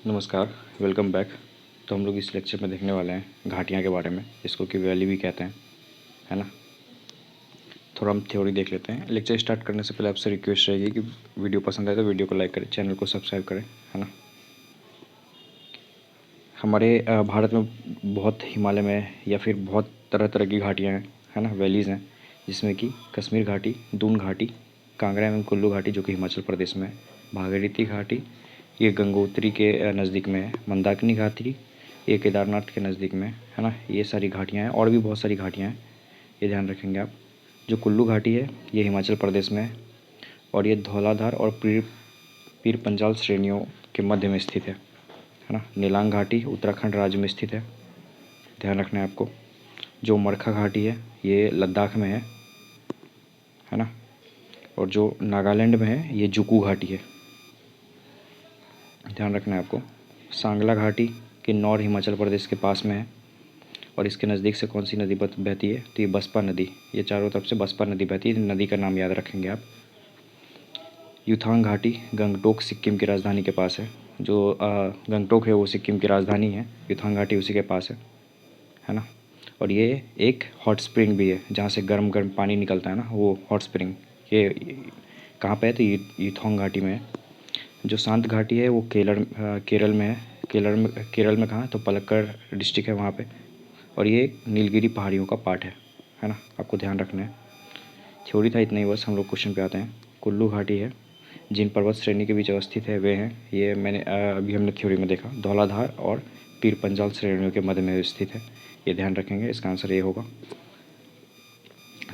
नमस्कार, welcome back. तो हम लोग इस लेक्चर में देखने वाले हैं घाटियाँ के बारे में, इसको कि वैली भी कहते हैं, है ना। थोड़ा हम थ्योरी देख लेते हैं। लेक्चर स्टार्ट करने से पहले आपसे रिक्वेस्ट रहेगी कि वीडियो पसंद आए तो वीडियो को लाइक करें, चैनल को सब्सक्राइब करें, है ना। हमारे भारत में बहुत हिमालय में या फिर बहुत तरह तरह की घाटियाँ हैं, है ना, वैलीज़ हैं, जिसमें कि कश्मीर घाटी, दून घाटी, कांगड़ा एवं कुल्लू घाटी जो कि हिमाचल प्रदेश में है, भागीरथी घाटी ये गंगोत्री के नज़दीक में है, मंदाकिनी घाटी ये केदारनाथ के नज़दीक में है ना। ये सारी घाटियाँ हैं और भी बहुत सारी घाटियाँ हैं, ये ध्यान रखेंगे आप। जो कुल्लू घाटी है ये हिमाचल प्रदेश में है और ये धौलाधार और पीर पंजाल श्रेणियों के मध्य में स्थित है ना। नीलांग घाटी उत्तराखंड राज्य में स्थित है, ध्यान रखना है आपको। जो मरखा घाटी है ये लद्दाख में है ना। और जो नागालैंड में है ये जुकू घाटी है, ध्यान रखना है आपको। सांगला घाटी किन्नौर हिमाचल प्रदेश के पास में है और इसके नज़दीक से कौन सी नदी बहती है तो ये बसपा नदी, ये चारों तरफ से बसपा नदी बहती है। नदी का नाम याद रखेंगे आप। युथांग घाटी गंगटोक सिक्किम की राजधानी के पास है। जो गंगटोक है वो सिक्किम की राजधानी है, युथांग घाटी उसी के पास है ना। और ये एक हॉट स्प्रिंग भी है जहाँ से गर्म गर्म पानी निकलता है ना, वो हॉट स्प्रिंग ये कहाँ पे है तो युथांग घाटी में है। जो शांत घाटी है वो केरल में है। केरल में कहाँ है तो पलक्कड़ डिस्ट्रिक्ट है वहाँ पे। और ये नीलगिरी पहाड़ियों का पार्ट है ना, आपको ध्यान रखना है। थ्योरी था इतना ही बस, हम लोग क्वेश्चन पे आते हैं। कुल्लू घाटी है जिन पर्वत श्रेणी के बीच अवस्थित है वे हैं, ये मैंने अभी हमने थ्योरी में देखा, धौलाधार और पीर पंजाल श्रेणियों के मध्य में स्थित है, ये ध्यान रखेंगे। इसका आंसर ये होगा।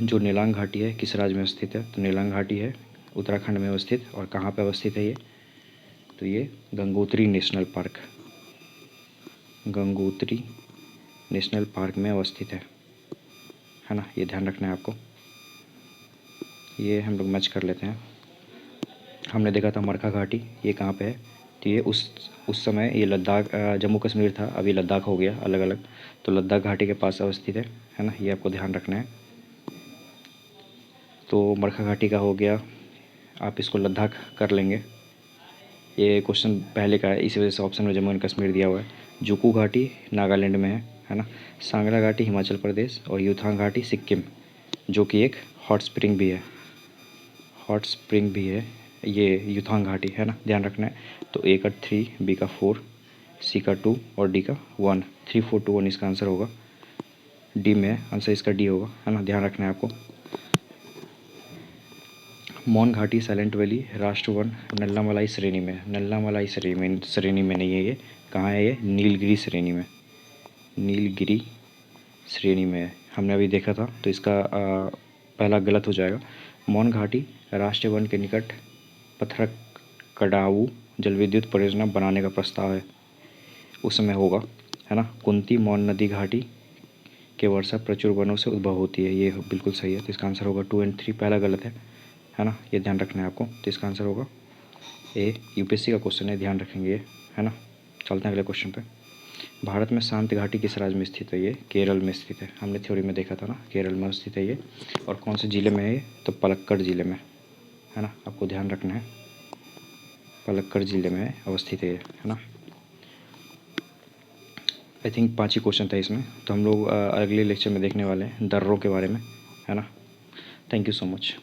जो नीलांग घाटी है किस राज्य में स्थित है तो नीलांग घाटी है उत्तराखंड में अवस्थित। और कहाँ पे अवस्थित है ये तो ये गंगोत्री नेशनल पार्क में अवस्थित है ना, ये ध्यान रखना है आपको। ये हम लोग मैच कर लेते हैं। हमने देखा था मरखा घाटी, ये कहाँ पे है तो ये उस समय ये लद्दाख जम्मू कश्मीर था, अभी लद्दाख हो गया अलग अलग, तो लद्दाख घाटी के पास अवस्थित है ना, ये आपको ध्यान रखना है। तो मरखा घाटी का हो गया, आप इसको लद्दाख कर लेंगे। ये क्वेश्चन पहले का है, इसी वजह से ऑप्शन में जम्मू एंड कश्मीर दिया हुआ है। जुकू घाटी नागालैंड में है ना। सांगला घाटी हिमाचल प्रदेश और युथांग घाटी सिक्किम जो कि एक हॉट स्प्रिंग भी है ये युथांग घाटी है ना, ध्यान रखना है। तो ए का 3, बी का 4, सी का 2 और डी का 1, 3 4 2 1 इसका आंसर होगा। डी में आंसर इसका डी होगा, है ना, ध्यान रखना है आपको। मौन घाटी साइलेंट वैली राष्ट्र वन नल्लामलाई श्रेणी में, नल्लामलाई श्रेणी में नहीं है, ये कहाँ है, ये नीलगिरी श्रेणी में है। हमने अभी देखा था तो इसका पहला गलत हो जाएगा। मौन घाटी राष्ट्रीय वन के निकट पथरकडाऊ जलविद्युत परियोजना बनाने का प्रस्ताव है, उस समय होगा, है ना। कुंती मौन नदी घाटी के वर्षा प्रचुर वनों से उद्भव होती है, ये बिल्कुल सही है। तो इसका आंसर होगा 2 और 3, पहला गलत है ना, ये ध्यान रखना है आपको। तो इसका आंसर होगा ए, यूपीएससी का क्वेश्चन है, ध्यान रखेंगे ये, है ना। चलते हैं अगले क्वेश्चन पे। भारत में शांत घाटी किस राज्य में स्थित है, ये केरल में स्थित है। हमने थ्योरी में देखा था ना, केरल में स्थित है ये। और कौन से ज़िले में है ये तो पलक्कड़ ज़िले में, है ना, आपको ध्यान रखना है। पलक्कड़ ज़िले में अवस्थित है ये, है ना। आई थिंक 5 ही क्वेश्चन था इसमें, तो हम लोग अगले लेक्चर में देखने वाले हैं दर्रों के बारे में, है ना। Thank you so much.